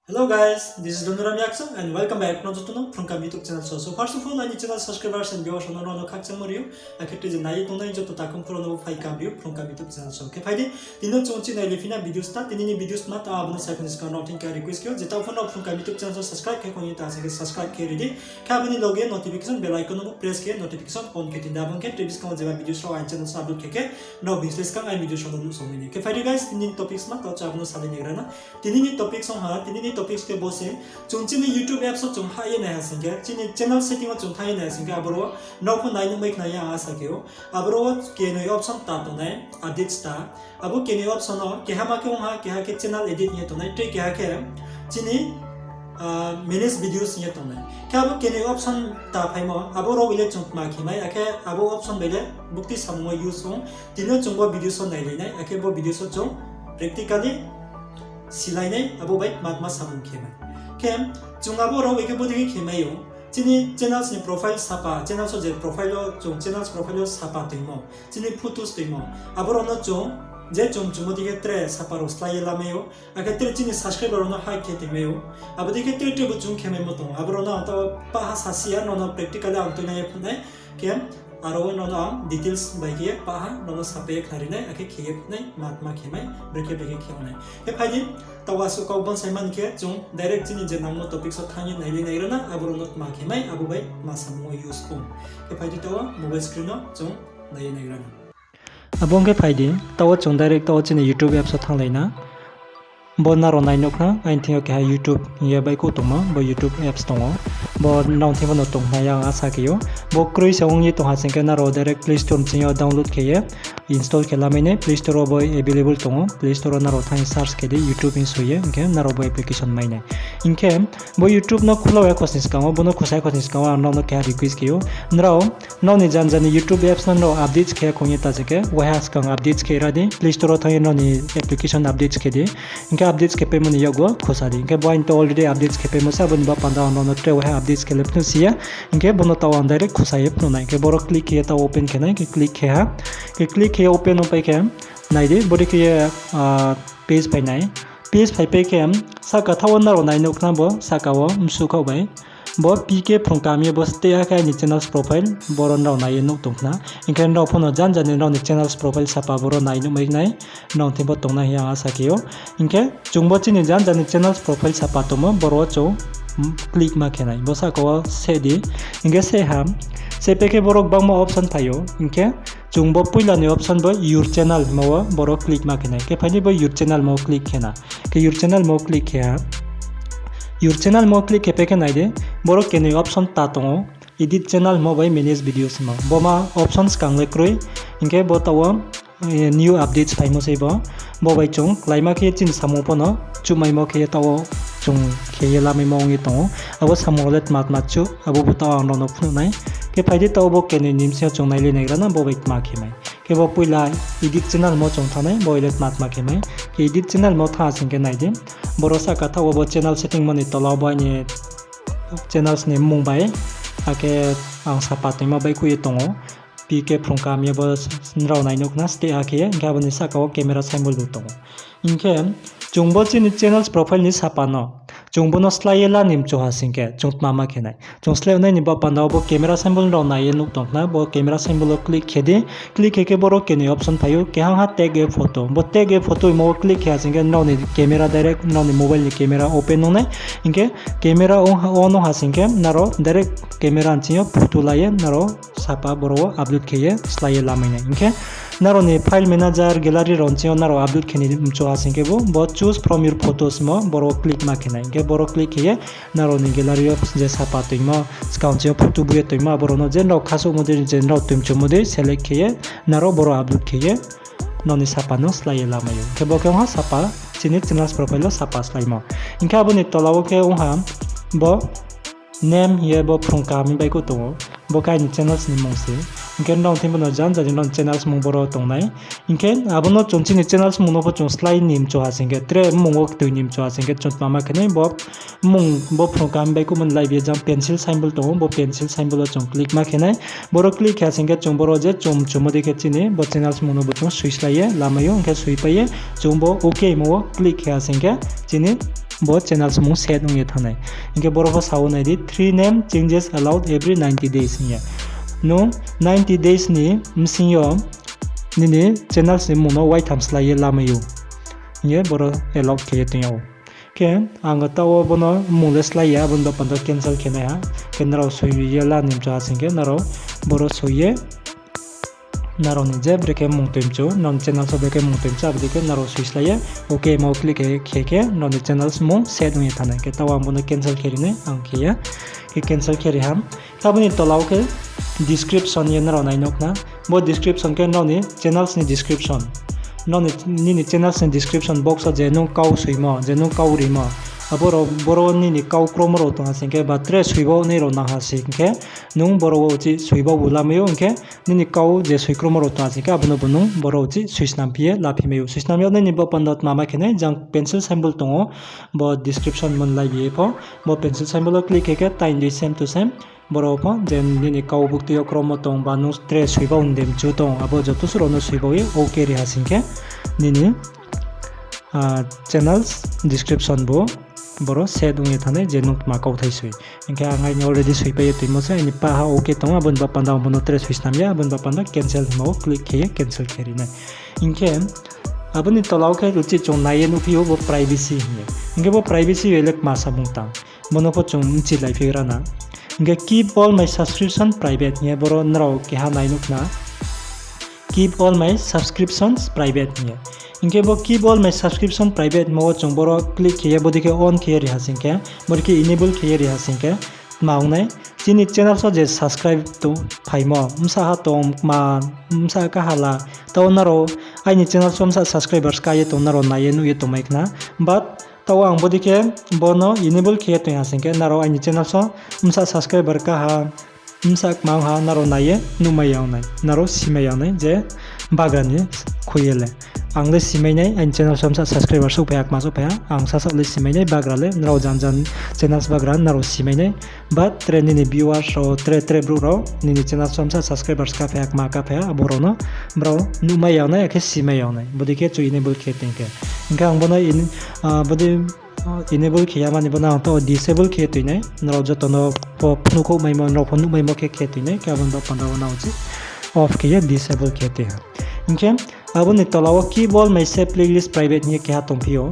Hello guys, this is SIYAKHO and welcome back to the PHRUNG KAHAM YouTube channel. So first of all, I need channel subscribers and viewers on the KHAKCHANGHA. I can tell you that I joto takam PHRUNG KAHAM PHRUNG KAHAM YouTube channel. So okay, fine. Dino chonchi na ilifina video start. Dini videos mat abon sa kun iska noting ka request kyo. Jeta phone PHRUNG KAHAM YouTube channel subscribe ke koni ta se subscribe ke ready. Ka aboni login notification bell icon no press ke notification on ke tinda bon ke previous ka jeba videos ro an channel upload ke no business ka ai videos ro no so many. Okay, fine guys. Dini topics mat ta abon sa dini grana. Dini topics on ha dini topics ke bose CHINI YouTube apps 좀 하이에 나야신게 CHINI 채널 세팅을 좀 하이에 나야신게 아브로 너프 나이는 메이크 나야 아사게요 아브로 게노 옵션 따도네 업데이트 스타 아부 게노 옵션어 게하마케 온하 게하케 채널 에디트 니토네 트레 게하케 CHINI minutes videos 니토네 게하부 게노 옵션 따 파이모 아브로 일레 좀 마키마이 아케 아부 옵션 베레 북티 사무어 유소 디노 좀고 비디오소 나이리네 아케 보 비디오소 좀 practically silai abu baik matma samung khema kem chungabo ro weke bodhi khemayo chini channels ni profile sapa channel so je profile lo chung channels profile sapa timo chini photos timo aboro no chung je chung chumodi ke tre sapa ro slide lameyo ake tre chini subscriber no high ke timo abodi ke tre tre bu chung khememo to aboro no to pa sasia no practically auto na yepne kem aro no details bagiye pa no sape kharine ake khep nai matma khemai BREKHE khemai he phaji tawasu ko bon saiman ke chung direct chini je namno topic so thani naili nairana aburo not ma khemai abu bai masamo use ko he phaji tawa mobile screen no chung naili nairana abong ke phaji tawa chung direct tawa chini YouTube app so thang laina bona ro nai nokna ain thio ke YouTube ye bai ko tuma bo YouTube apps tongo bo naung thimo no tong na yang asa ke yo bo kroi song ni to ha sing ke na ro direct Play Store chinyo download ke ye install ke la mene Play Store bo available tongo Play Store na ro thang search ke de YouTube in soye ke na ro bo application mai ne inke bo YouTube no khulo ya kosnis ka bo no khosai kosnis ka no no ke request ke yo NRAO no ni jan jan YouTube apps no updates ke ko ni ta je ke wa has kang updates ke ra de Play Store thang no ni application updates ke de inke updates ke pe mo ni yago khosari inke bo into already updates ke pe mo sa bon ba panda no no tre wa updates ke lepnu sia inke bono taw direct khosai pno nai ke boro click ke ta open ke nai ke click ke ha ke click ke open opai ke nai de bori ke page phainai page phai pe ke sa ka thawon na ro nai nok na bo sa ka wo msu khau bai bo pk PHRUNG KAHAM bo ste ka ni channels profile boron raw nai nok tongna inke no phono jan jan raw ni channels profile sapa boro nai no mai nai no thimbo tongna ya asa ke yo inke chungbo chini jan jan ni channels profile sapa tomo boro cho click ma kenai bosa ko se di inge se ham se peke borok bangma option payo inke chungbo puila ni option bo your channel mo borok click ma kenai ke phani bo your channel mo click kena ke your channel mo click ya your channel mo click ke peke nai de borok ke ni option ta tongo edit channel mo by manage videos mo boma options kang le kroi inke bo tawo new updates paimo se bo bai chung laima ke chin samu pono chuumaimo ke tawo chung ke la me mong ito abo samolet mat machu abo buta ang no phnu nai ke phaidi taw bo ke ni nim se chung nai le nai rana bo bai ma ke mai ke bo puila edit channel mo chung thanai bo let mat ma ke mai ke edit channel mo tha sing ke nai de borosa ka thaw bo channel setting mo ni tola bo ni channels ne mong bai ake ang sapate ma bai ku itongo pk PHRUNG KAHAM bo nraw nai nok na ste ake ngabani sa ka camera symbol lutongo inke chungbo chini channels profile ni sapano chungbo no slide la nim cho hasingke chungtma ma khenai chung slide nai ni ba panda bo camera symbol ro na ye nuk tong na bo camera symbol lo click khede click ke boro ke ni option payo ke ha tag a photo bo tag a photo mo click kya singke no ni camera direct no ni mobile ni camera open no nai inke camera on no hasingke naro direct camera anchiyo photo la ye naro sapa boro upload ke ye slide la mai inke naro ni file manager gallery ronchiyo naro upload kheni mcho hasingke bo choose from your photos mo boro click ma khenai ke boro click ye naro ni gallery of je sapa toimo scout je photo buye toimo boro no jen ro khaso model jen ro tum chomo de select ke ye naro boro upload ke ye noni sapa no slide la mayo ke bo ke ha sapa chini channels profile lo sapa slide mo inka bo ni tolawo ke ha bo name ye bo PHRUNG KAHAM bai ko to bo kai ni channels ni mongse Inke non timbo no jan jadi non channel samung boro tongnai. Inke abono chonchini channel samung no chong slide nim cho hasingke tre mungok tu nim cho hasingke chont mama kene bo mung bo phrung kaham bai ku mon live jam pencil symbol tongo bo pencil symbol chong click ma kene boro click hasingke chong boro je chom chomodi ke chini bo channel samung no bo chong switch laye lamayo inke sui paye chong bo okay mo click hasingke chini bo channel samung set ong ye thanai inke boro bo sawo nai di 3 name changes allowed every 90 days nya no 90 days ni msingyo nini channel samung no white times laye lamayo ye boro allowed ke tinyo ke anga tawo bono mungles laye bon do pando cancel kena ha ke naro soye la nim cha singke naro boro soye naro ni je BREKHE mung temcho non channel so BREKHE mung temcha abdike naro switch laye okay mo click ke non channel mung set ngi thana ke tawa bono cancel kerine angkiya ke cancel keri ham tabuni tolaw ke description ye naro nai nok na bo description ke non ni channels ni description non ni channels ni description box je no kau suimo je no kau rimo aboro boro ni kau kromro to hasingke batre suibo nei ro na hasingke nung boro uchi suibo bulamayo ke ni kau je suikromro to hasingke abono bunung boro uchi suisnampie lapimeyo suisnamyo ni bo pandot mama kene jang pencil symbol tongo bo description mon lai bi po bo pencil symbol click ke time di same to same boro po jen ni kau bukti kromo tong banu tre suibo undem jutong abo joto suro no suibo ye okay ri hasingke ni channels description bo boro set unge thane jenuk ma kau thaisui inke angai ni already sui paye timose ni pa ha okay tong abon ba panda bono tre switch namya abon ba panda cancel mo click ke cancel keri na inke aboni tolaw ke ruchi chong naye nu pio bo privacy inge bo privacy elek ma samung tang mono po chong chi lai fira na inge keep all my subscription private ne boro nrao ke ha nai nuk na keep all my subscriptions private ne inke bo keep all my subscription private mo chong boro click ke bodike on ke ri hasingke borke enable ke ri hasingke maungnai chini channel so je subscribe to phaimo umsa ha tom ma umsa ka hala to naro ai ni channel so umsa subscribers ka ye to naro na ye nu ye to maikna but tawang bodike bono enable ke to hasingke naro ai ni channel so umsa subscriber ka ha umsa ma ha naro na ye nu mayang nai naro simaya nai je bagani khoyele angle simainai an channel samsa subscriber so payak ma so paya ang sa le simainai bagrale nrao jan channels bagran naro simainai but trend ni viewers so tre bro ro ni channel samsa subscribers ka payak ma ka paya aboro no bro nu ma yaw na ke simai yaw na bodike chu enable ke tenke inga ang bona in bodi enable ke yamani bona to disable ke tuine nrao joto no po pnuko maimo nrao pnu maimo ke tuine ka bon ba panda bona uchi off ke disable ke te inke aboni tolawa keep all my save playlist private ni kya tompio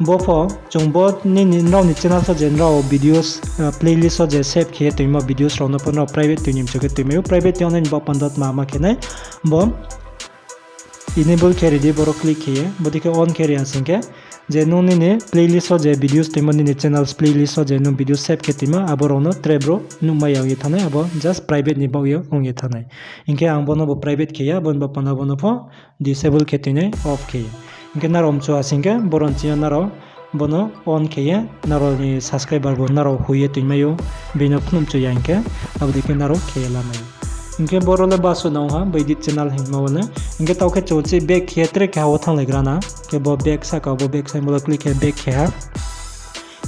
bofo chungbo ni nrao ni channel so je nrao videos playlist so je save ke toimo videos ro no pono private tunim choke tuimeo private online bo pandot mama kene bo enable keri di boro click ke bodike on keri asingke je no ni playlist so je videos tuimo ni channels playlist so je no video save ke tuimo aboro no trebro nu maya ye thane abo just private ni bo yo ong ye thane inke ang bono bo private ke ya bon ba pana bono pho disable ke tine off ke inke narom cho asingke boron chia naro bono on ke ya naro ni subscriber bo naro huye tuimayo bino phum cho yanke abdike naro ke la mai inke borole baso nau ha baidit channel hingmo wala inke tawke chochi back khetre ka ho thang legrana ke bo back sa ka bo back symbol click ke back ke ha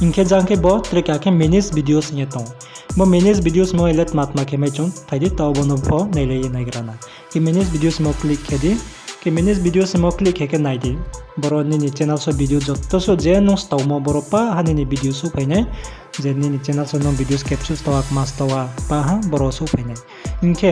inke jangke bo trek ke manage videos ne tong bo manage videos mo elet matma ke mai chung thaidi taw bono pho naile ye naigrana ke manage videos mo click ke di ke manage videos mo click ke naidi boro ni channel so video jotto so je no staw mo boro pa hani ni video so phainai je ni channel so no videos capture tawak mas tawa pa ha boro so phainai inke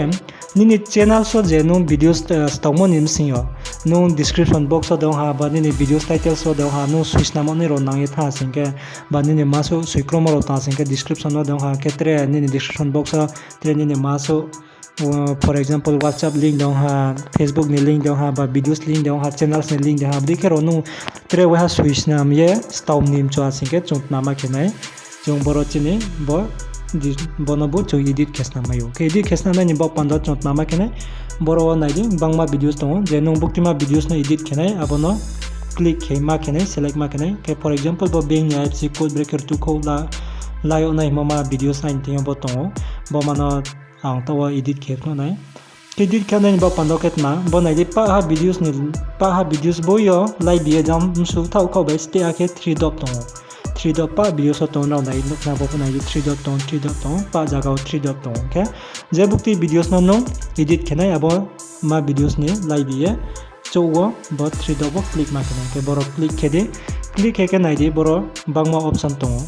ni channel so je no videos staw mo nim sinyo no description box so dong ha ba ni videos title so dong ha no switch namo ni ro nang ye tha singke ba ni maso suikromo ro ta singke description no dong ha ketre ni description box so tre ni maso for example WhatsApp link dong ha Facebook ni link dong ha ba videos link dong ha channels ni link dong ha dikero no tre wa switch nam ye staw nim cho singke chunt nama kenai chung boro chini bo bono bo chu edit khesnamyaoh ke edit khesnamyaoh ni bo panda chunt nama kenai boro naidi bangma videos tong je nong buktima videos no edit kenai abono click ke ma kenai select ma kenai ke for example bo beng ya fc code breaker 2 ko la yo nai mama videos 9 teng bo tong bo mano ang tawa edit ke no nai edit khanan ba pandoket ma bo nai de pa ha videos boyo live biya jam su thau khau ba ste ake 3 dot tong 3 dot pa videos to na nai nuk na bo nai 3 dot tong pa jaga 3 dot tong okay je bukti videos no no edit khanai abo ma videos ni live biya chowo bo 3 dot bo click ma khanai ke boro click ke nai de boro bangma option tong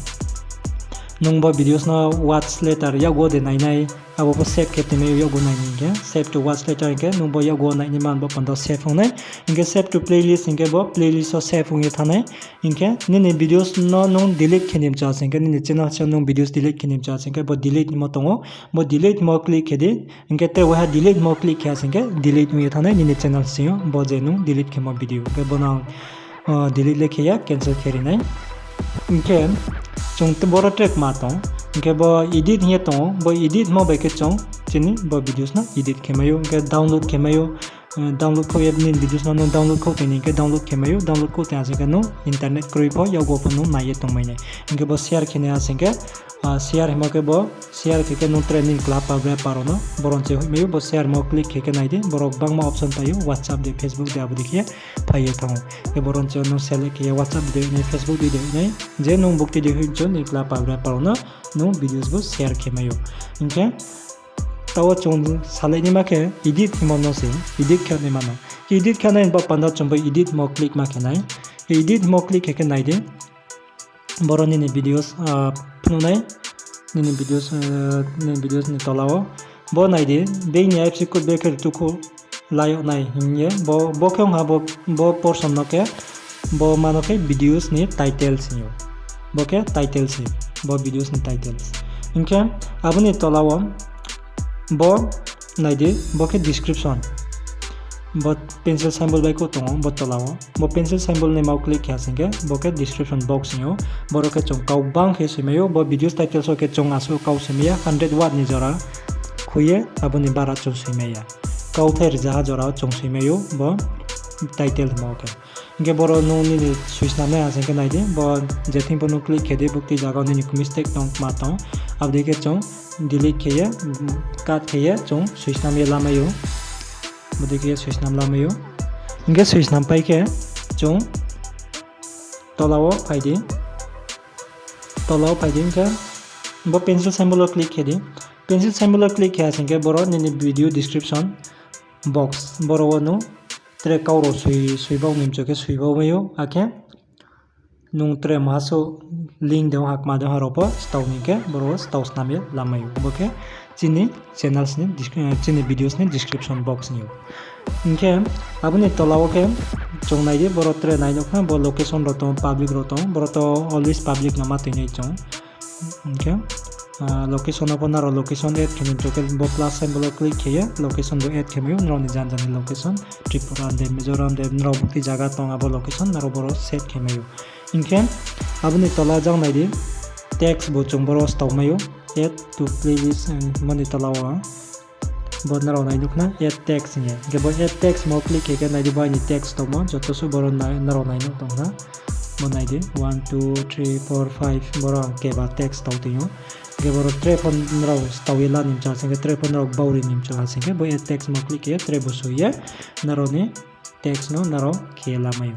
nung ba videos na watch later yago de nai abo bo save ke teme yago nai nge save to watch later ke nung bo yago nai ni man bo pando save hong nai inge save to playlist inge bo playlist so save hong ye thanai inge ni videos no nung delete kenim cha sing ke ni channel cha nung videos delete kenim cha sing ke bo delete mo tongo bo delete mo click ke de inge te wa delete mo click kya sing ke delete mo ye thanai ni channel siyo bo je nung delete ke mo video ke bo na delete le ke ya cancel keri nai inge chung te bora track ma tong inke bo edit hiya tong bo edit mo ba ke chong chini bo videos na edit kemayo inke download kemayo download ko yeb ni videos na no download ko teni ke download kemayo download ko ta se no internet kroi po yago po no na ye tong mai ne inke bo share kene a sing ke share mo ke bo share ke no training club pa bre paro no boron che meyo bo share mo click ke nai de borok bang ma option payo whatsapp de facebook de abdi ke paye thong ke boron che no select ke whatsapp de ne facebook de ne je no bukti de hin chon ni club pa bre paro no videos bo share ke meyo inke tawa chong salai ni ma ke edit mo no se edit ke ne ma no edit ke nai ba panda chom ba edit mo click ma ke nai edit mo click ke nai de boron ni videos phnunai ni videos ni tolao bo nai de be ni apps ko beker tu ko layo nai hinye bo kyong ha bo portion no ke bo mano ke videos ni titles ni bo ke titles ni bo videos ni titles inke aboni tolao bo nai de bo ke description bo pencil symbol by ko tong bo tolao bo pencil symbol ne mau click kya singke bo ke description box ni bo ro ke chong kau bang ke semeyo bo videos title so ke chong aso kau semeya 100 watt ni jora khuye aboni bara chong semeya kau ther jaha jora chong semeyo bo title mo ke inge boro no ni switch na na asing ke nai de bo jeting bo no click ke de bukti jaga ni mistake tong ma tong ab de ke chong delete ke ya cut ke ya chong switch na me lamayo bodike switch nam lamayo inge switch nam pai ke chung tolao phaidi inge bo pencil symbol click ke di pencil symbol click ke asing ke boro ni video description box boro no tre kauro sui bau nim choke sui bau mayo ake nung tre maso link de hak ma de haropo staw ni ke boro staw snamye lamayo boke chini channels ni chini videos ni description box ni inke aboni tolao ke chong nai de boro tre nai nok na bo location ro to public ro to boro to always public na ma te nei chong inke location upon ro location add kemin token bo plus symbol click kiya location do add kemyo nro ni jan location tripura de mizoram de nro bukti jaga tong abo location naro boro set kemyo inke aboni tola jang nai de text bo chong boro staw mayo add to playlist and money talawa bo naro nai nukna add text ni ge bo add text mo click ke nai de ba ni text to mo joto su boro naro nai nuk tong na mo nai de 1 2 3 4 5 boro ke ba text to ti yo ge boro tre phone naro stawila nim cha sing tre phone naro bauri nim cha sing ge bo add text mo click ke tre bo su ye naro ni text no naro khela mayo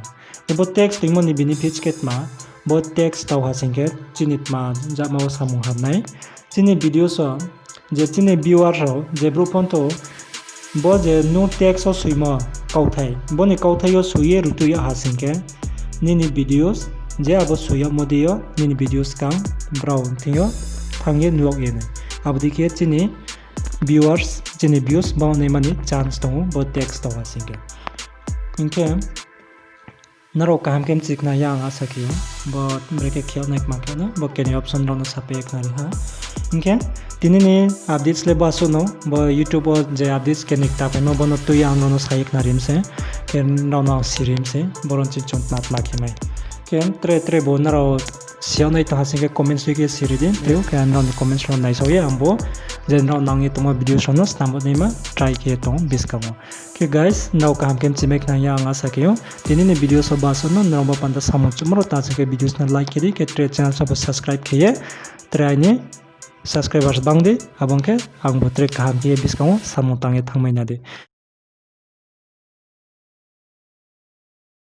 bo text ting mo ni benefits ket ma bo text taw ha sing ke chinit ma ja ma samung hamnai chini video so je chini viewer ro je bro ponto bo je no text o suima kauthai bo ni kauthai yo suye rutu ya ha sing ke ni videos je abo suya modiyo ni videos kam brown thiyo phangye nuok ye ne abdi ke chini viewers chini views ba ne mani chance to bo text to ha sing ke inke naro kaham kem chikna yang asaki bo brekhe khel nek ma ke no bo kene option ro no sape ek nari ha inke tinini updates le baso no bo youtube o je updates ke nek ta pe no bono tu yang no saik narim se ke no no sirim se boron chi chont nat ma ke mai ken tre bo naro sia nai ta hasing ke comments ke siri din teu ke no comments ro nai so ye ambo je no nang ye toma video so no stambo nei ma try ke tong biskang ke guys now kaham kem chimek na yang asaki yo tinini video so baso no namba panda samung chumro ta ke videos na like ke tre channel so subscribe ke ye try ni subscribers bangdi abongke ang botrek kaham biye biskango samung tange thangmaina de